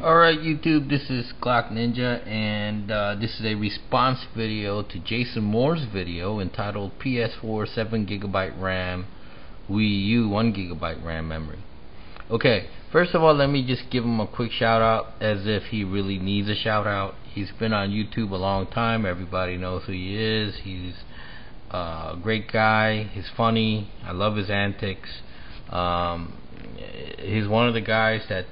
Alright YouTube, this is Glock Ninja, and this is a response video to Jason Moore's video entitled PS4 7GB RAM, Wii U 1GB RAM memory. Okay, first of all, let me just give him a quick shout out, as if he really needs a shout out. He's been on YouTube a long time, everybody knows who he is. He's a great guy, he's funny, I love his antics. He's one of the guys that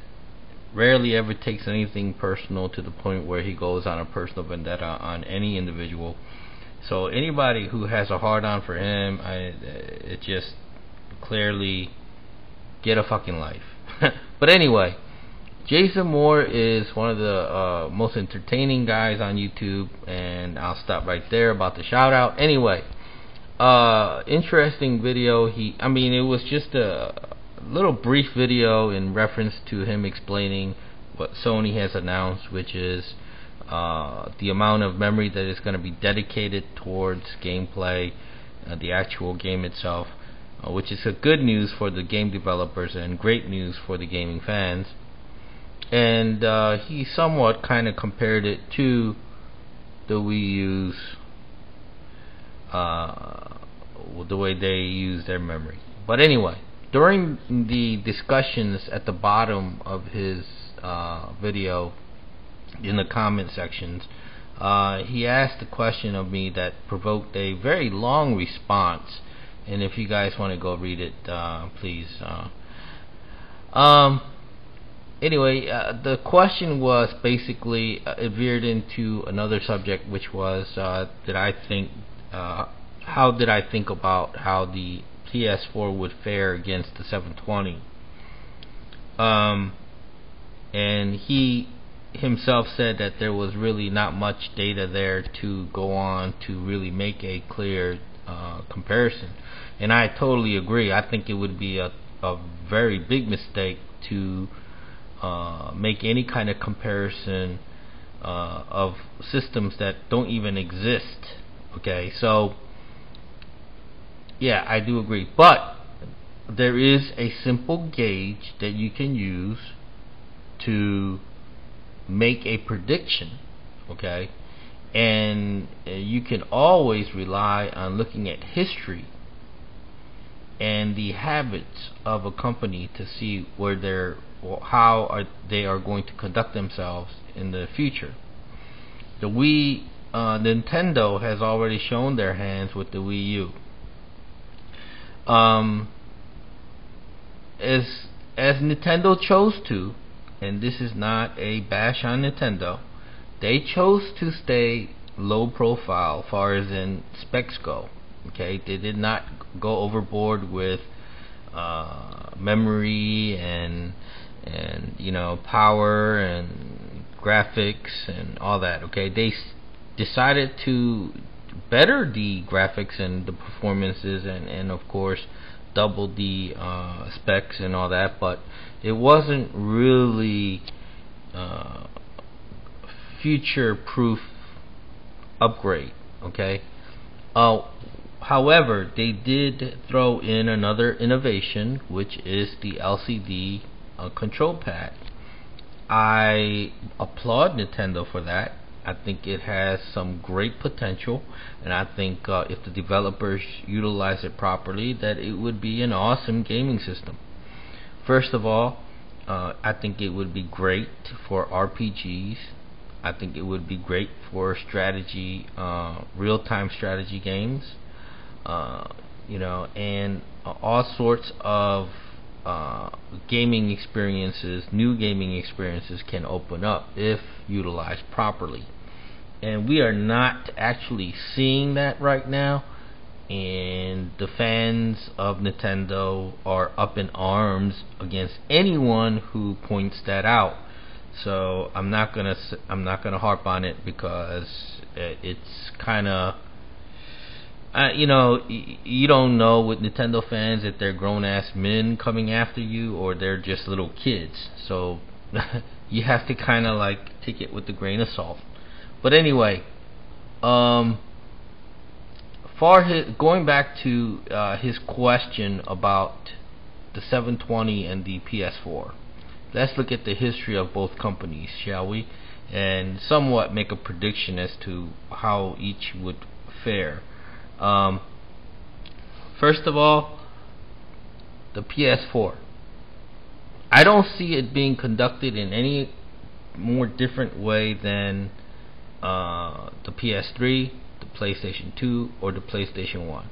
rarely ever takes anything personal to the point where he goes on a personal vendetta on any individual. So anybody who has a hard on for him, it just clearly get a fucking life. But anyway, Jason Moore is one of the most entertaining guys on YouTube, and I'll stop right there about the shout out. Anyway, interesting video. It was just a little brief video in reference to him explaining what Sony has announced, which is the amount of memory that is going to be dedicated towards gameplay, the actual game itself, which is a good news for the game developers and great news for the gaming fans. And he somewhat kind of compared it to the Wii U's, the way they use their memory. But anyway, during the discussions at the bottom of his video, in the comment sections, he asked a question of me that provoked a very long response, and if you guys want to go read it, please. Anyway, the question was basically, it veered into another subject, which was how did I think about how the PS4 would fare against the 720. And he himself said that there was really not much data there to go on to really make a clear comparison, and I totally agree. I think it would be a very big mistake to make any kind of comparison of systems that don't even exist. Okay, so yeah, I do agree, but there is a simple gauge that you can use to make a prediction, okay? And you can always rely on looking at history and the habits of a company to see where how they are going to conduct themselves in the future. Nintendo has already shown their hands with the Wii U. As Nintendo chose to, and this is not a bash on Nintendo, they chose to stay low profile far as in specs go. Okay, they did not go overboard with memory and power and graphics and all that. Okay, they decided to better the graphics and the performances and of course double the specs and all that, but it wasn't really future proof upgrade. Okay, however, they did throw in another innovation, which is the LCD control pad. I applaud Nintendo for that. I think it has some great potential, and I think if the developers utilize it properly, that it would be an awesome gaming system. First of all, I think it would be great for RPGs. I think it would be great for strategy, real-time strategy games, and all sorts of gaming experiences, new gaming experiences can open up if utilized properly. And we are not actually seeing that right now, and the fans of Nintendo are up in arms against anyone who points that out. So I'm not gonna harp on it, because it's kind of you don't know with Nintendo fans if they're grown-ass men coming after you or they're just little kids. So you have to kind of like take it with a grain of salt. But anyway, going back to his question about the 720 and the PS4. let's look at the history of both companies, shall we? And somewhat make a prediction as to how each would fare. First of all, the PS4. I don't see it being conducted in any more different way than the PS3, the PlayStation 2, or the PlayStation 1.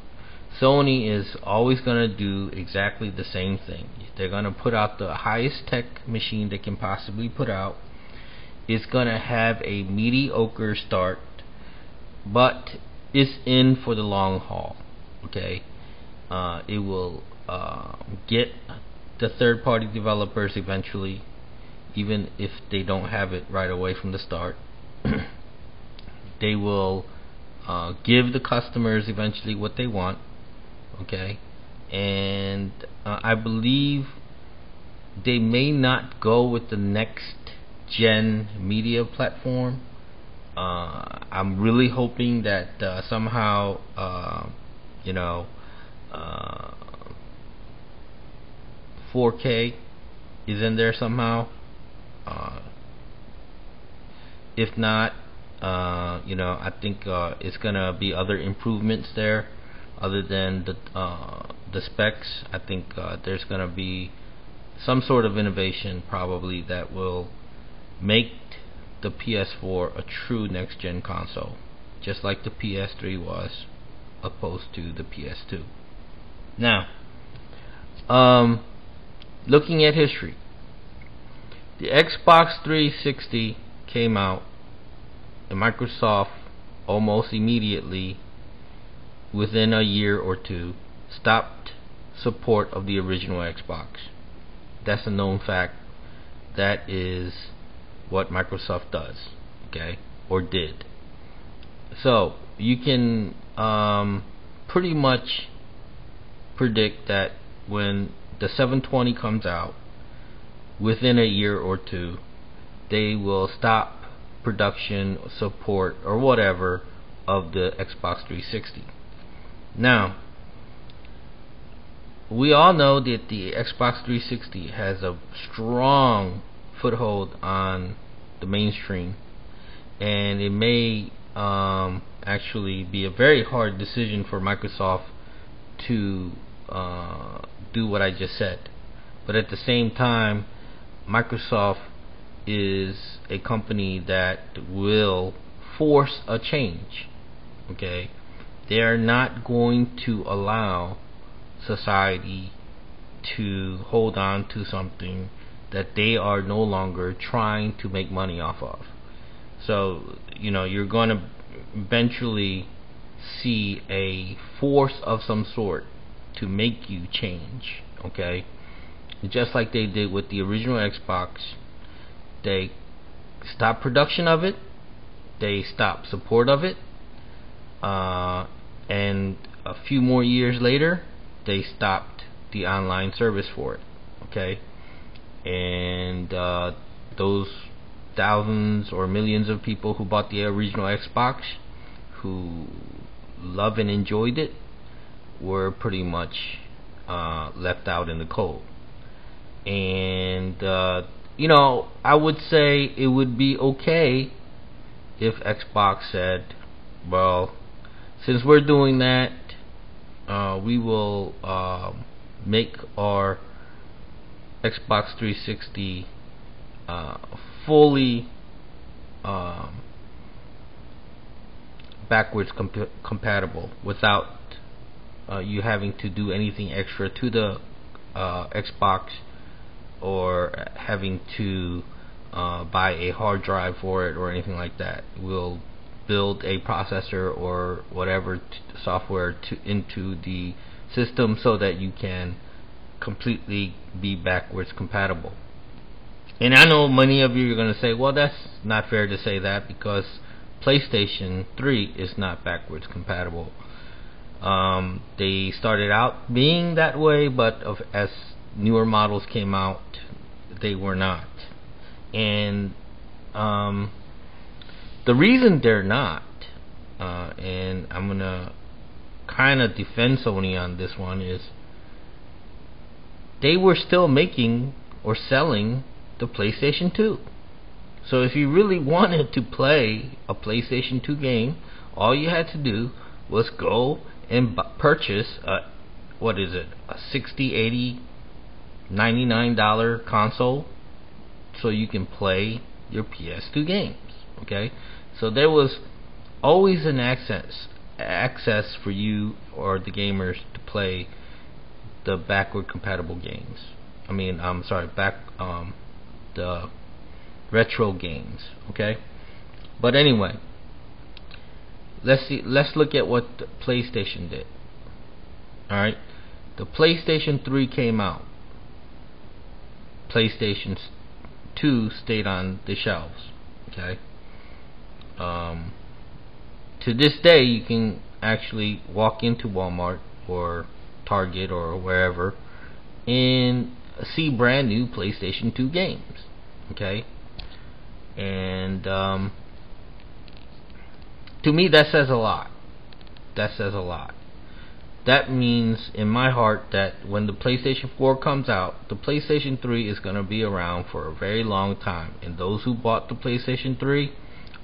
Sony is always going to do exactly the same thing. They're going to put out the highest tech machine they can possibly put out. It's going to have a mediocre start, but it's in for the long haul. Okay, it will get the third-party developers eventually, even if they don't have it right away from the start. They will give the customers eventually what they want. Okay, and I believe they may not go with the next gen media platform. I'm really hoping that somehow 4K is in there somehow. If not, I think it's gonna be other improvements there, other than the specs. I think there's gonna be some sort of innovation probably that will make the PS4 a true next gen console, just like the PS3 was, opposed to the PS2. Now, looking at history, the Xbox 360 came out, and Microsoft almost immediately, within a year or two, stopped support of the original Xbox. That's a known fact. That is what Microsoft does, okay, or did. So you can pretty much predict that when the 720 comes out, within a year or two, they will stop production, support, or whatever of the Xbox 360. Now, we all know that the Xbox 360 has a strong foothold on the mainstream, and it may actually be a very hard decision for Microsoft to do what I just said. But at the same time, Microsoft is a company that will force a change. Okay, they are not going to allow society to hold on to something that they are no longer trying to make money off of. So you're going to eventually see a force of some sort to make you change. Okay, just like they did with the original Xbox. They stopped production of it, they stopped support of it, and a few more years later they stopped the online service for it. Okay, and those thousands or millions of people who bought the original Xbox, who loved and enjoyed it, were pretty much left out in the cold. And I would say it would be okay if Xbox said, well, since we're doing that, we will make our Xbox 360 fully backwards compatible, without you having to do anything extra to the Xbox, or having to buy a hard drive for it or anything like that. We'll build a processor or whatever software into the system so that you can completely be backwards compatible. And I know many of you are going to say, well, that's not fair to say that, because PlayStation 3 is not backwards compatible. They started out being that way, but as newer models came out, they were not. And the reason they're not, and I'm gonna kind of defend Sony on this one, is they were still making or selling the PlayStation 2. So if you really wanted to play a PlayStation 2 game, all you had to do was go and purchase a, what is it, a $60, $80, $99 console, so you can play your PS2 games. Okay, so there was always an access for you or the gamers to play the backward compatible games. The retro games. Okay, but anyway, let's look at what the PlayStation did. All right, the PlayStation 3 came out. PlayStation 2 stayed on the shelves. Okay. To this day, you can actually walk into Walmart or Target or wherever and see brand new PlayStation 2 games. Okay, and to me, that says a lot. That says a lot. That means in my heart that when the PlayStation 4 comes out, the PlayStation 3 is going to be around for a very long time, and those who bought the PlayStation 3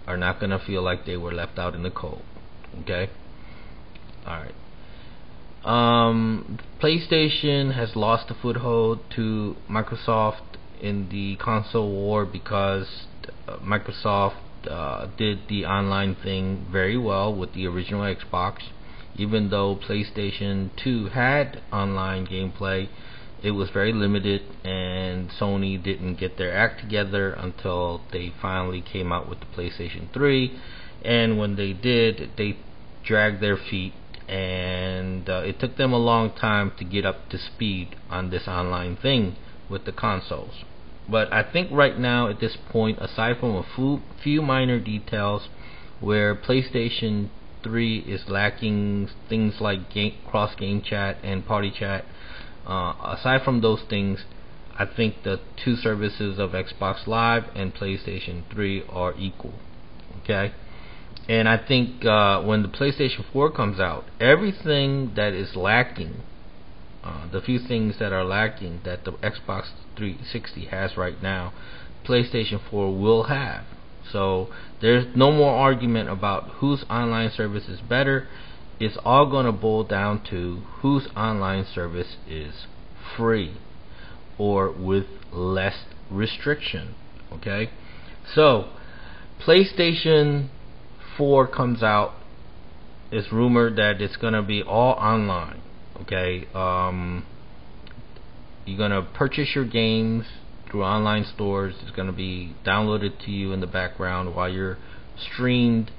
are not going to feel like they were left out in the cold. Okay? Alright. PlayStation has lost a foothold to Microsoft in the console war because Microsoft did the online thing very well with the original Xbox. Even though PlayStation 2 had online gameplay, it was very limited, and Sony didn't get their act together until they finally came out with the PlayStation 3. And when they did, they dragged their feet, and it took them a long time to get up to speed on this online thing with the consoles. But I think right now, at this point, aside from a few minor details where PlayStation 3 is lacking things like cross game chat and party chat, aside from those things, I think the two services of Xbox Live and PlayStation 3 are equal. Okay, and I think when the PlayStation 4 comes out, everything that is lacking, the few things that are lacking that the Xbox 360 has right now, PlayStation 4 will have. So there's no more argument about whose online service is better. It's all going to boil down to whose online service is free or with less restriction. Okay, so PlayStation 4 comes out. It's rumored that it's going to be all online. Okay, you're going to purchase your games through online stores. It's going to be downloaded to you in the background while you're streamed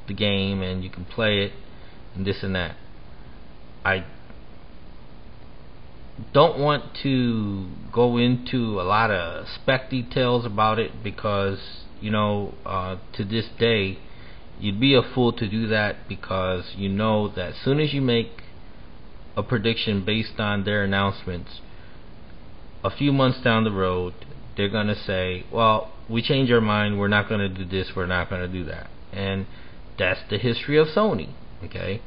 the game, and you can play it and this and that. I don't want to go into a lot of spec details about it because, to this day, you'd be a fool to do that, because you know that as soon as you make a prediction based on their announcements, a few months down the road, they're going to say, well, we changed our mind, we're not going to do this, we're not going to do that. And that's the history of Sony. Okay,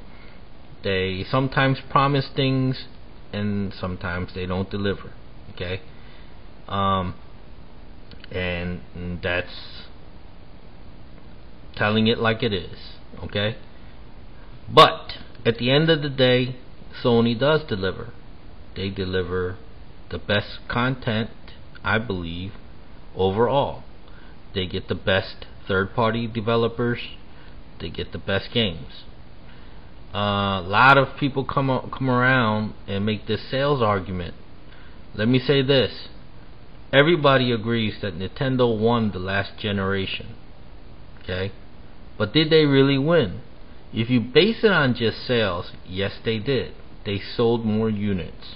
they sometimes promise things and sometimes they don't deliver. Okay, and that's telling it like it is. Okay, but at the end of the day, Sony does deliver. They deliver the best content, I believe, overall. They get the best third-party developers. They get the best games. A lot of people come around and make this sales argument. Let me say this: everybody agrees that Nintendo won the last generation. Okay, but did they really win? If you base it on just sales, yes, they did. They sold more units.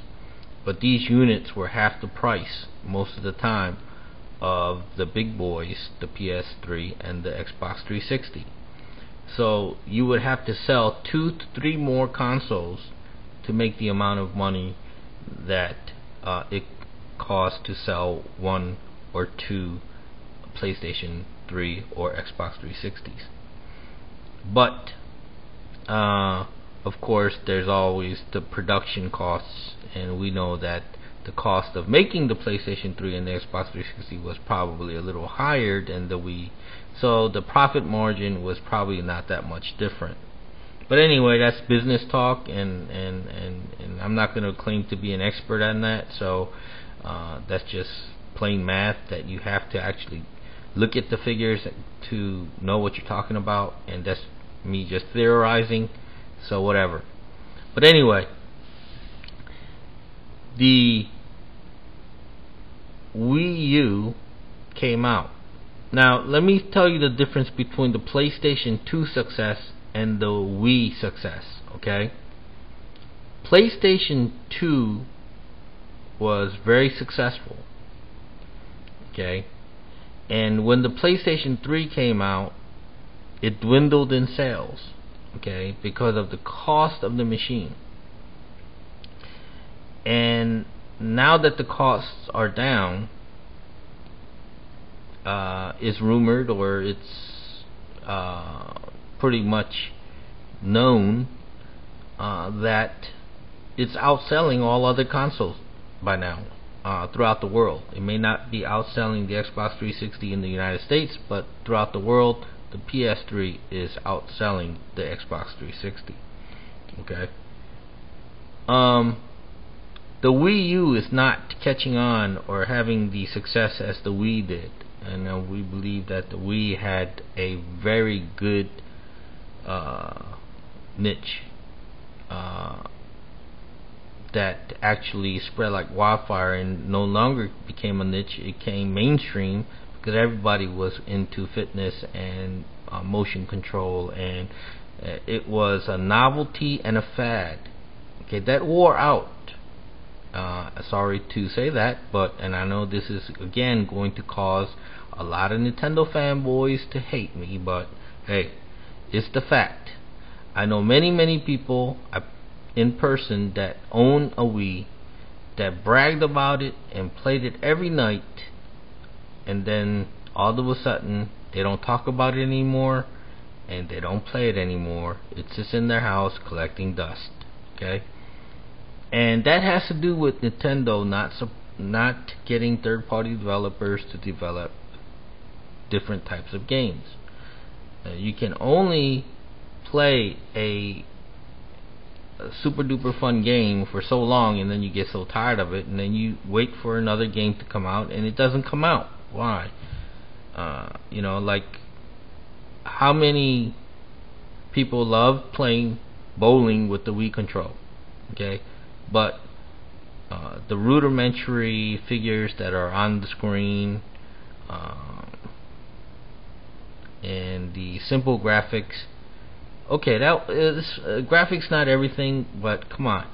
But these units were half the price most of the time of the big boys, the PS3 and the Xbox 360. So you would have to sell 2 to 3 more consoles to make the amount of money that it costs to sell 1 or 2 PlayStation 3 or Xbox 360s. But of course, there's always the production costs, and we know that the cost of making the PlayStation 3 and the Xbox 360 was probably a little higher than the Wii, so the profit margin was probably not that much different. But anyway, that's business talk, and I'm not going to claim to be an expert on that, so that's just plain math that you have to actually look at the figures to know what you're talking about, and that's me just theorizing, so whatever. But anyway, the Wii U came out. Now let me tell you the difference between the PlayStation 2 success and the Wii success. Okay, PlayStation 2 was very successful. Okay, and when the PlayStation 3 came out, it dwindled in sales. Okay, because of the cost of the machine. And now that the costs are down, it's rumored, or it's pretty much known, that it's outselling all other consoles by now throughout the world. It may not be outselling the Xbox 360 in the United States, but throughout the world, the PS3 is outselling the Xbox 360. Okay. The Wii U is not catching on or having the success as the Wii did, and we believe that the Wii had a very good niche that actually spread like wildfire, and no longer became a niche. It came mainstream because everybody was into fitness and motion control, and it was a novelty and a fad. Okay, that wore out. Sorry to say that, and I know this is again going to cause a lot of Nintendo fanboys to hate me, but hey, it's the fact. I know many people in person that own a Wii, that bragged about it and played it every night, and then all of a sudden they don't talk about it anymore and they don't play it anymore. It's just in their house collecting dust. Okay, and that has to do with Nintendo not getting third-party developers to develop different types of games. You can only play a super duper fun game for so long, and then you get so tired of it, and then you wait for another game to come out, and it doesn't come out. Why? Like how many people love playing bowling with the Wii control? Okay, but the rudimentary figures that are on the screen, and the simple graphics. Okay, that is graphics not everything, but come on,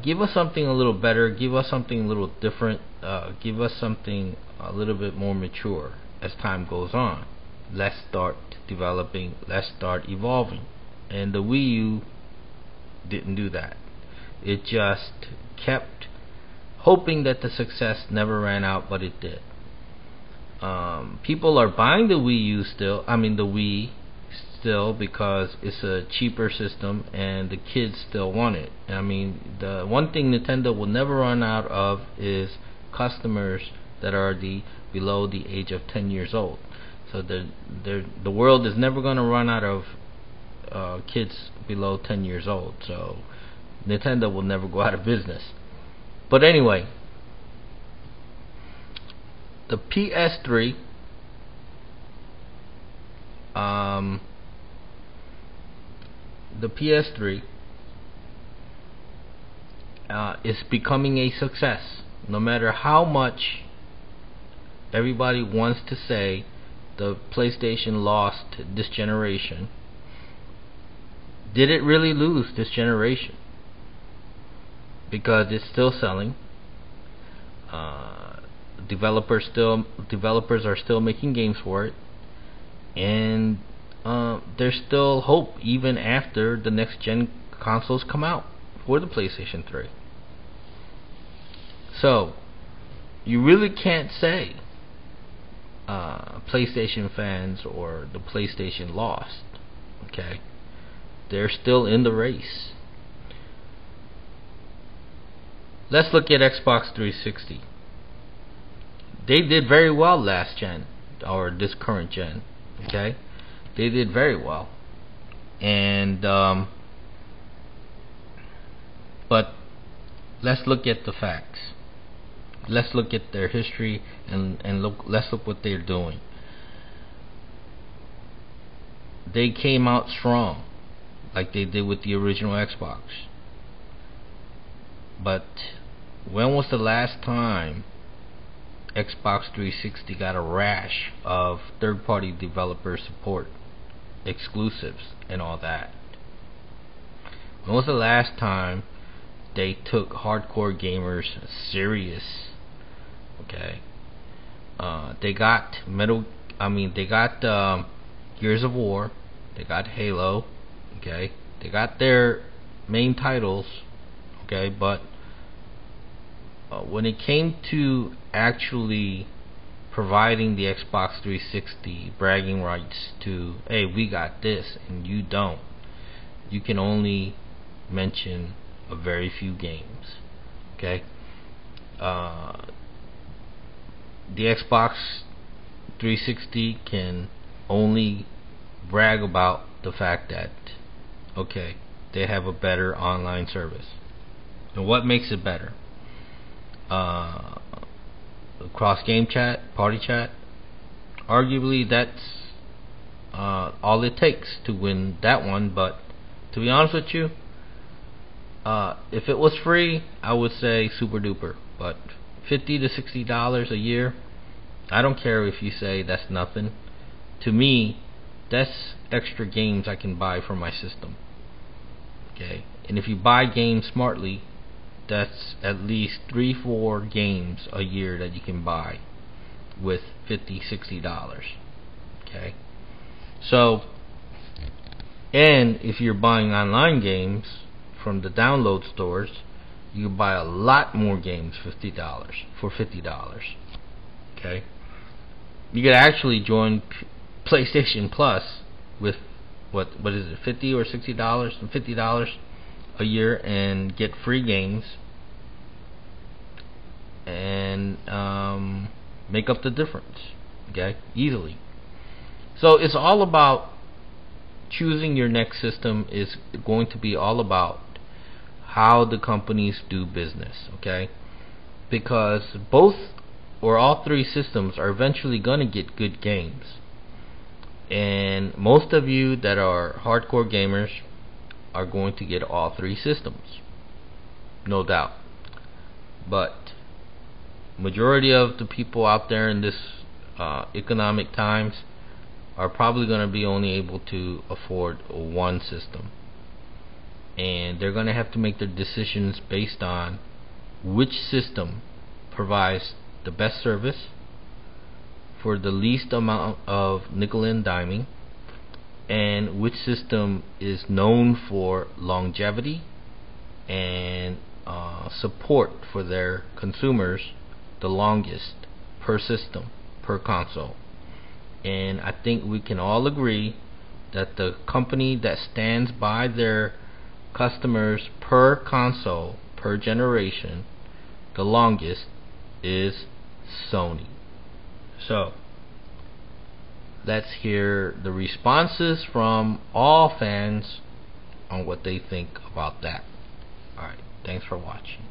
give us something a little better, give us something a little different, give us something a little bit more mature as time goes on. Let's start developing, let's start evolving. And the Wii U didn't do that. It just kept hoping that the success never ran out, but it did. People are buying the Wii U still, the Wii still, because it's a cheaper system and the kids still want it. The one thing Nintendo will never run out of is customers that are below the age of 10 years old. So the world is never going to run out of kids below 10 years old. So Nintendo will never go out of business. But anyway, the PS3 is becoming a success. No matter how much everybody wants to say the PlayStation lost this generation, did it really lose this generation? Because it's still selling. Developers are still making games for it, and there's still hope even after the next gen consoles come out for the PlayStation 3. So you really can't say PlayStation fans or the PlayStation lost. Okay, they're still in the race. let's look at Xbox 360. They did very well last gen, or this current gen. Okay, they did very well, and but let's look at the facts. Let's look at their history, and let's look what they're doing. They came out strong, like they did with the original Xbox. But when was the last time Xbox 360 got a rash of third-party developer support, exclusives, and all that? When was the last time they took hardcore gamers serious? Okay, they got Gears of War, they got Halo, okay, they got their main titles, okay, but when it came to actually providing the Xbox 360 bragging rights to, hey, we got this and you don't, you can only mention a very few games. Okay, the Xbox 360 can only brag about the fact that, okay, they have a better online service. And what makes it better? Cross game chat, party chat. Arguably that's all it takes to win that one. But to be honest with you, if it was free, I would say super duper. But $50 to $60 a year, I don't care if you say that's nothing. To me, that's extra games I can buy for my system. Okay, and if you buy games smartly, that's at least 3-4 games a year that you can buy with $50, $60. Okay, so, and if you're buying online games from the download stores, you can buy a lot more games for $50. Okay, you could actually join PlayStation Plus with what is it, $50 or $60 and $50 a year, and get free games and make up the difference. Okay, easily. So it's all about choosing your next system. Is going to be all about how the companies do business. Okay, because both or all three systems are eventually gonna get good games, and most of you that are hardcore gamers are going to get all three systems, no doubt. But majority of the people out there in this economic times are probably going to be only able to afford one system, and they're going to have to make their decisions based on which system provides the best service for the least amount of nickel and diming, and which system is known for longevity and support for their consumers the longest per system, per console. And I think we can all agree that the company that stands by their customers per console, per generation, the longest is Sony. So let's hear the responses from all fans on what they think about that. Alright, thanks for watching.